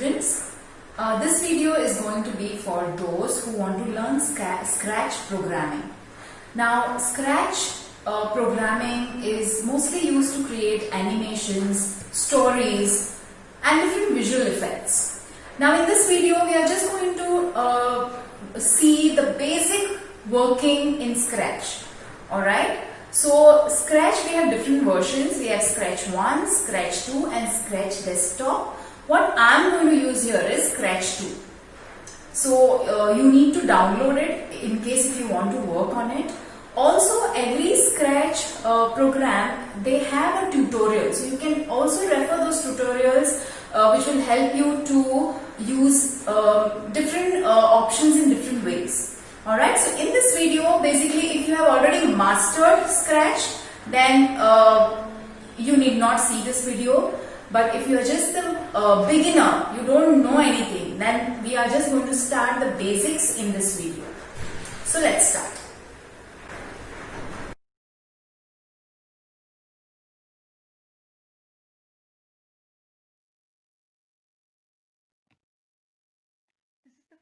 students. This video is going to be for those who want to learn Scratch programming. Now, Scratch programming is mostly used to create animations, stories, and different visual effects. Now, in this video, we are just going to see the basic working in Scratch. Alright? So, Scratch, we have different versions. We have Scratch 1, Scratch 2 and Scratch Desktop. What I am going to use here is Scratch 2. So, you need to download it in case if you want to work on it. Also, every Scratch program, they have a tutorial. So, you can also refer those tutorials which will help you to use different options in different ways. Alright, so in this video, basically if you have already mastered Scratch, then you need not see this video. But if you are just a beginner, you don't know anything, then we are just going to start the basics in this video. So let's start.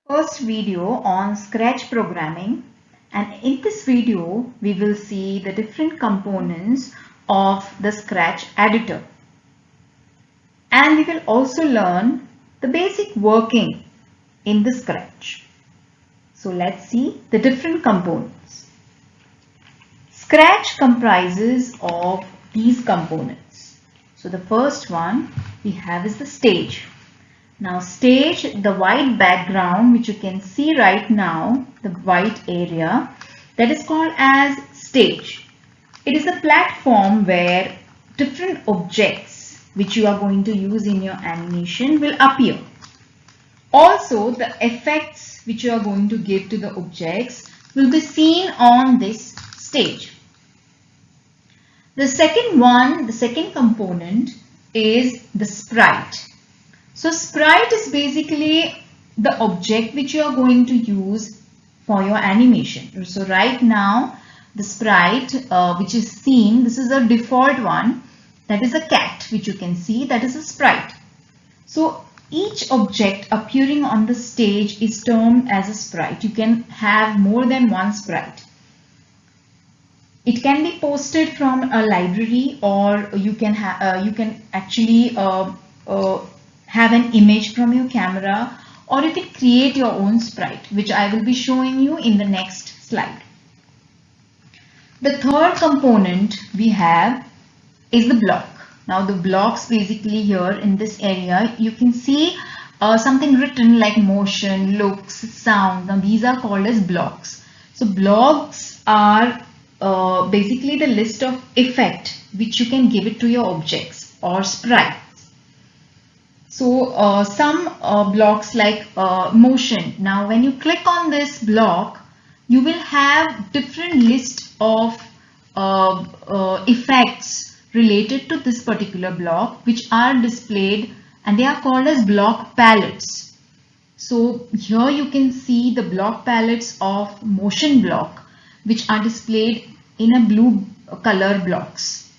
First video on Scratch programming, and in this video we will see the different components of the Scratch editor, and we will also learn the basic working in the Scratch. So let's see the different components. Scratch comprises of these components. So the first one we have is the stage. Now stage, the white background which you can see right now, the white area, that is called as stage. It is a platform where different objects which you are going to use in your animation will appear. Also, the effects which you are going to give to the objects will be seen on this stage. The second component is the sprite. So sprite is basically the object which you are going to use for your animation. So right now the sprite which is seen, this is a default one, that is a cat which you can see, that is a sprite. So each object appearing on the stage is termed as a sprite. You can have more than one sprite. It can be posted from a library, or you can actually have an image from your camera, or you can create your own sprite, which I will be showing you in the next slide. The third component we have is the block. Now the blocks, basically here in this area you can see something written like motion, looks, sound. Now these are called as blocks. So blocks are basically the list of effect which you can give it to your objects or sprites. So some blocks like motion. Now when you click on this block, you will have different list of effects related to this particular block which are displayed, and they are called as block palettes. So here you can see the block palettes of motion block which are displayed in a blue color blocks.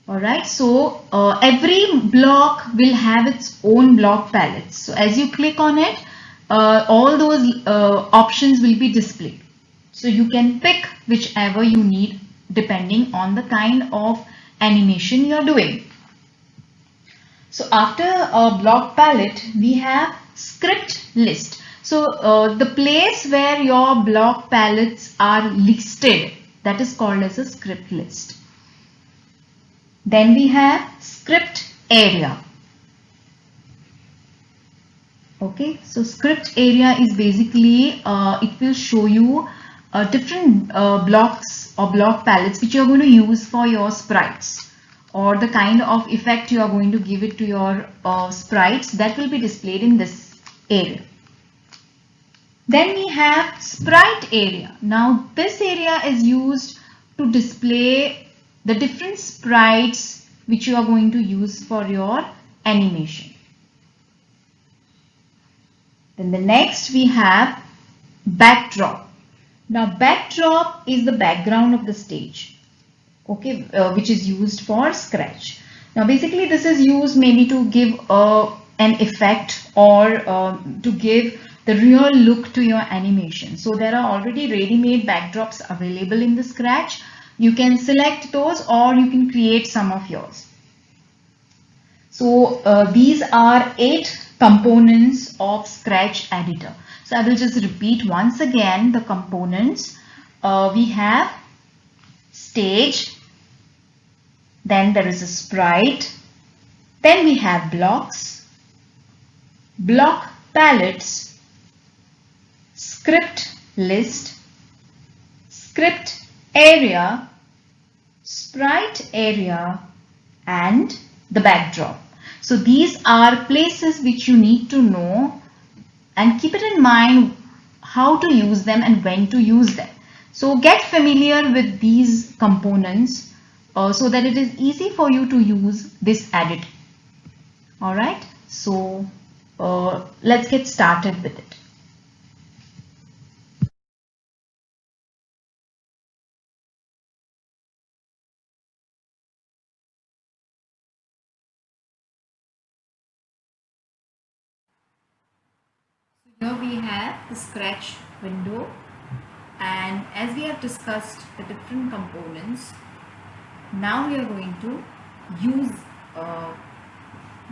Alright, so every block will have its own block palettes. So as you click on it, all those options will be displayed. So you can pick whichever you need depending on the kind of animation you are doing. So after a block palette, we have script list. So the place where your block palettes are listed, that is called as a script list. Then we have script area. Okay, so script area is basically, it will show you different blocks or block palettes which you are going to use for your sprites, or the kind of effect you are going to give it to your sprites, that will be displayed in this area. Then we have sprite area. Now this area is used to display the different sprites which you are going to use for your animation. Then the next we have backdrop. Now backdrop is the background of the stage, okay, which is used for Scratch. Now basically this is used maybe to give a an effect or to give the real look to your animation. So there are already ready-made backdrops available in the Scratch. You can select those or you can create some of yours. So these are 8 components of Scratch Editor. So I will just repeat once again the components. We have stage, then there is a sprite, then we have blocks, block palettes, script list, script area, sprite area, and the backdrop. So these are places which you need to know and keep it in mind how to use them and when to use them. So get familiar with these components so that it is easy for you to use this editor. Alright, so let's get started with it. Here we have the Scratch window, and as we have discussed the different components, now we are going to use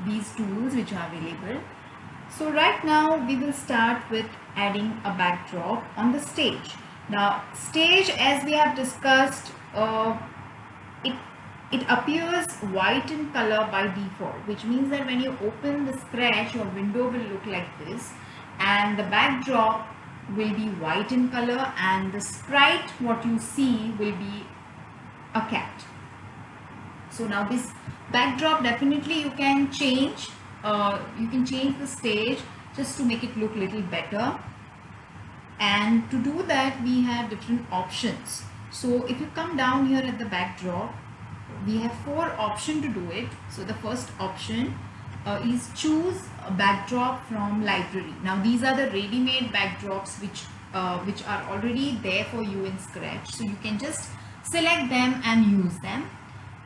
these tools which are available. So right now we will start with adding a backdrop on the stage. Now stage, as we have discussed, it appears white in color by default, which means that when you open the Scratch, your window will look like this, and the backdrop will be white in color, and the sprite, what you see, will be a cat. So now this backdrop, definitely you can change the stage just to make it look little better, and to do that we have different options. So if you come down here at the backdrop, we have 4 options to do it. So the first option is choose a backdrop from library. Now these are the ready-made backdrops which are already there for you in Scratch, so you can just select them and use them.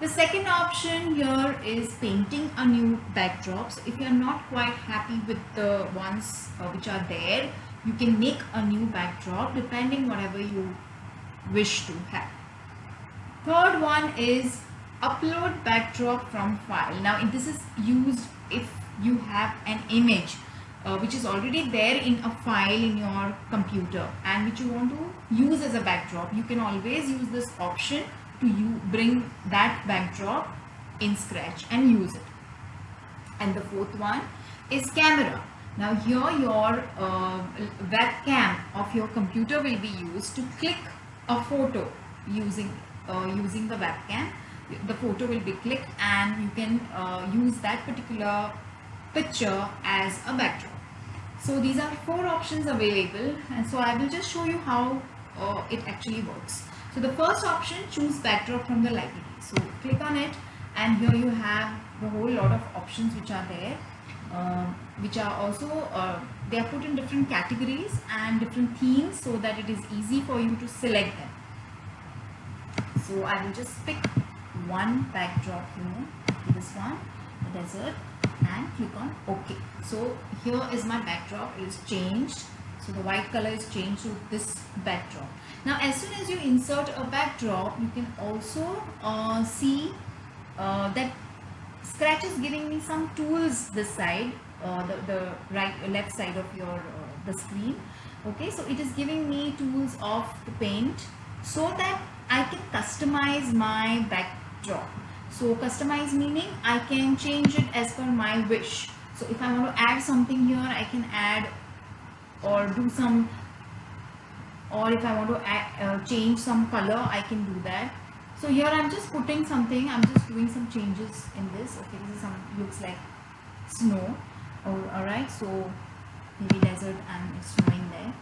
The second option here is painting a new backdrop. So if you are not quite happy with the ones which are there, you can make a new backdrop depending whatever you wish to have. Third one is upload backdrop from file. Now this is used if you have an image which is already there in a file in your computer and which you want to use as a backdrop. You can always use this option to bring that backdrop in Scratch and use it. And the fourth one is camera. Now here your webcam of your computer will be used to click a photo using the webcam. The photo will be clicked and you can use that particular picture as a backdrop. So these are 4 options available, and so I will just show you how it actually works. So the first option, choose backdrop from the library. So click on it and here you have a whole lot of options which are there, which are also they are put in different categories and different themes so that it is easy for you to select them. So I will just pick one backdrop here, this one, the desert, and click on OK. So here is my backdrop, it is changed. So the white color is changed to this backdrop. Now as soon as you insert a backdrop, you can also see that Scratch is giving me some tools this side, the left side of your the screen. Okay, so it is giving me tools of the paint so that I can customize my backdrop. So customize meaning I can change it as per my wish. So if I want to add something here, I can add, or do some, or if I want to add, change some color, I can do that. So here I'm just putting something, I'm just doing some changes in this. Okay, this is looks like snow. Oh, alright, so maybe desert and it's snowing there.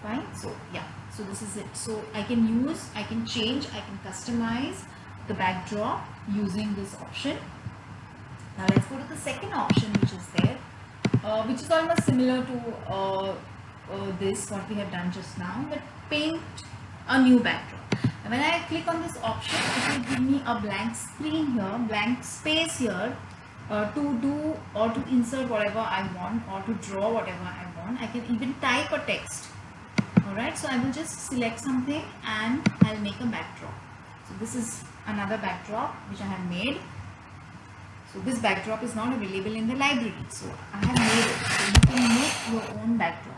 Fine, so yeah, so this is it. So I can change, I can customize the backdrop using this option. Now let's go to the second option which is there, which is almost similar to this what we have done just now, but paint a new backdrop. And when I click on this option, it will give me a blank screen here, blank space here, to do or to insert whatever I want or to draw whatever I want. I can even type a text. Alright, so I will just select something and I'll make a backdrop. So this is another backdrop which I have made. So this backdrop is not available in the library. So I have made it. So you can make your own backdrop.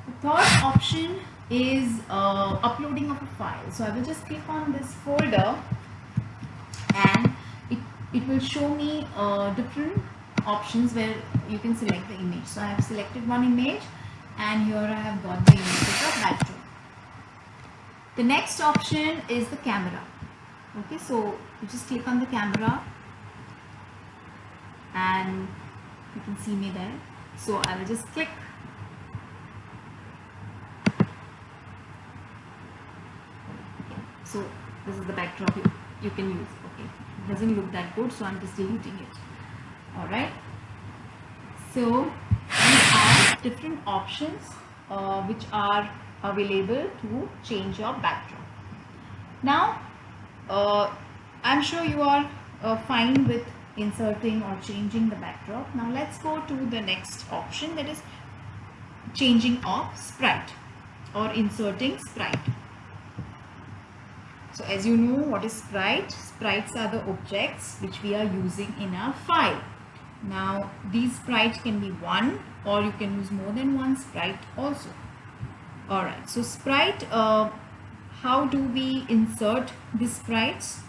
The third option is uploading of a file. So I will just click on this folder and it will show me different options where you can select the image. So I have selected one image and here I have got the image of backdrop. The next option is the camera. Okay, so you just click on the camera and you can see me there. So I will just click. Okay, so this is the backdrop you can use. Okay, it doesn't look that good, so I'm just deleting it. Alright, so these are different options which are available to change your backdrop. Now I'm sure you are fine with inserting or changing the backdrop. Now let's go to the next option, that is changing of sprite or inserting sprite. So as you know what is sprite? Sprites are the objects which we are using in our file. Now these sprites can be one or you can use more than one sprite also. Alright, so sprite, how do we insert these sprites?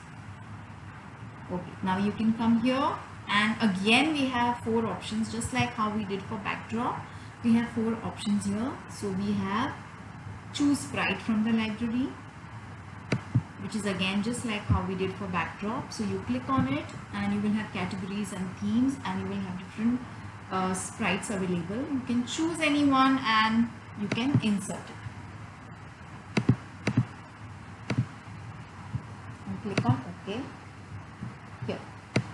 Okay, now you can come here and again we have four options, just like how we did for backdrop. We have four options here. So we have choose sprite from the library, which is again just like how we did for backdrop. So you click on it and you will have categories and themes and you will have different sprites available. You can choose any one and you can insert it. And click on OK. Here.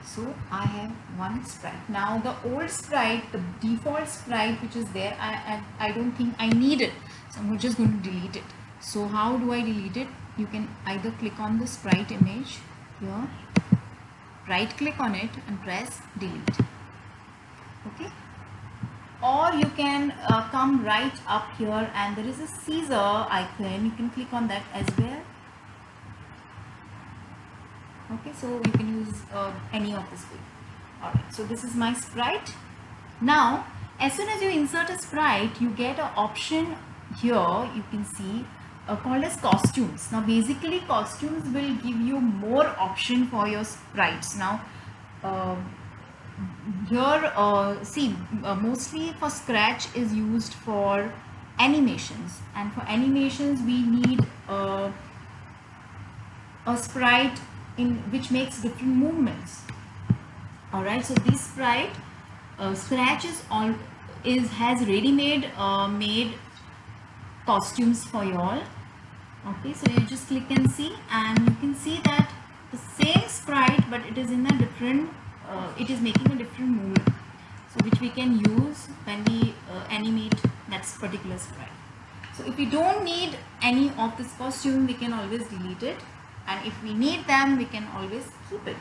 So I have one sprite. Now the old sprite, the default sprite which is there, I don't think I need it. So I'm just going to delete it. So how do I delete it? You can either click on the sprite image here, right click on it and press delete. Okay. Or you can come right up here and there is a Caesar icon. You can click on that as well. Okay, so you can use any of this way. Alright, so this is my sprite. Now, as soon as you insert a sprite, you get an option here, you can see, called as costumes. Now, basically, costumes will give you more option for your sprites. Now, here, see, mostly for Scratch is used for animations, and for animations we need a sprite in which makes different movements. Alright, so this sprite, Scratch has ready-made made costumes for you all. Okay, so you just click and see, and you can see that the same sprite, but it is in a different, it is making a different movement. So which we can use when we animate that particular sprite. So if we don't need any of this costume, we can always delete it. And if we need them, we can always keep it.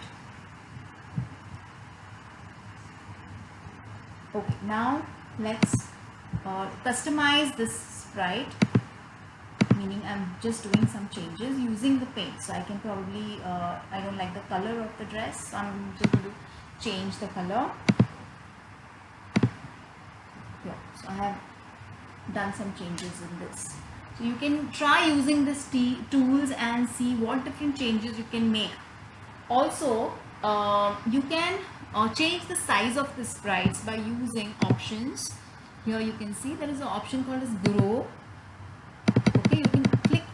Okay, now let's customize this sprite, meaning I'm just doing some changes using the paint. So I can probably, I don't like the color of the dress, so I'm just going to change the color. Yeah, so I have done some changes in this. So you can try using this tools and see what different changes you can make. Also, you can change the size of the sprites by using options. Here you can see there is an option called as grow. Okay, you can click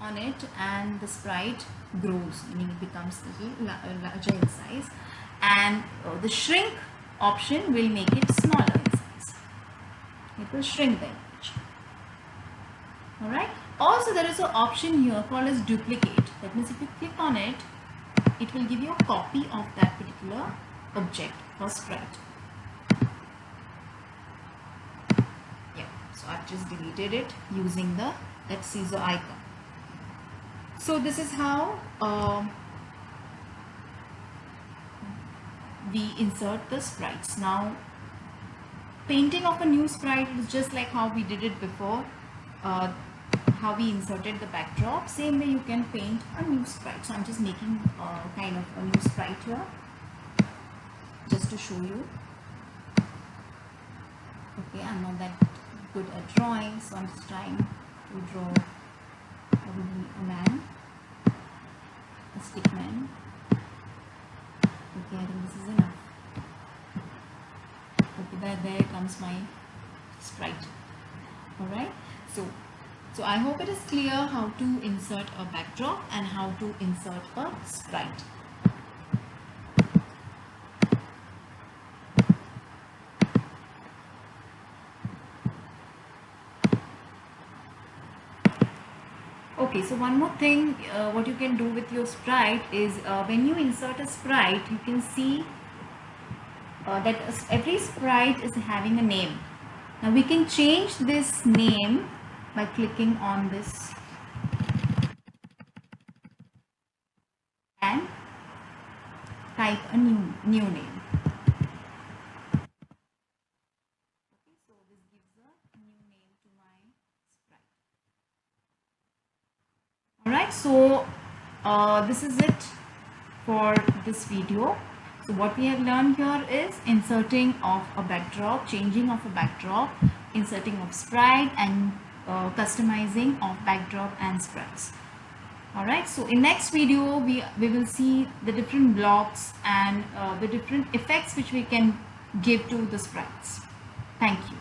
on it and the sprite grows, meaning it becomes a little larger in size. And the shrink option will make it smaller in size. It will shrink the image. Alright. Also there is an option here called as duplicate. That means if you click on it, it will give you a copy of that particular object or sprite. Yeah, so I've just deleted it using that Caesar icon. So this is how we insert the sprites. Now painting of a new sprite is just like how we did it before, how we inserted the backdrop. Same way you can paint a new sprite. So I'm just making kind of a new sprite here just to show you. Okay, I'm not that good at drawing, so I'm just trying to draw a man, a stick man. Okay, I think this is enough. Okay, there comes my sprite. Alright, so I hope it is clear how to insert a backdrop and how to insert a sprite. Okay, so one more thing, what you can do with your sprite is when you insert a sprite, you can see that every sprite is having a name. Now we can change this name by clicking on this and type a new name. Okay, so this gives a new name to my sprite. Alright, so this is it for this video. So what we have learned here is inserting of a backdrop, changing of a backdrop, inserting of sprite, and customizing of backdrop and sprites. Alright, so in next video we will see the different blocks and the different effects which we can give to the sprites. Thank you.